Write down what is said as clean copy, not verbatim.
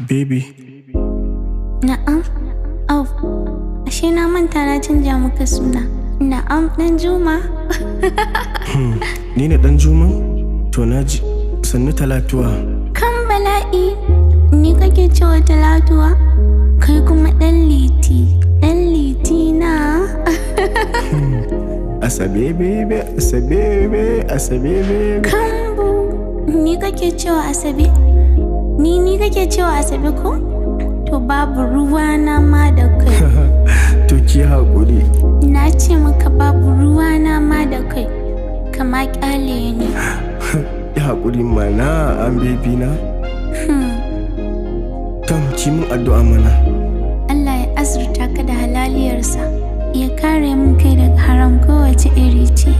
Baby. Na'am. Oh, ashe na manta na canja maka suna. Na'am, ɗan Juma. Ni ne ɗan Juma? To na ji, sannu Talatuwa. Kan bala'i, ni kake cewa Talatuwa? Kai kuma ɗan Liti na. Asabe bebe, Asabe bebe. Kambu, ni kake cewa Asabe? Ni kake cewa Asabe ko? To babu ruwa na ma da kai. To ki haƙuri. Na ce maka babu ruwa na ma da kai. Kama ƙyale ne. Ya haƙuri mana an bebi na. Tom ki mun addu'a mana. Allah ya azurta ka da halaliyarsa. Ya kare mun kai daga haram kowace iri ce.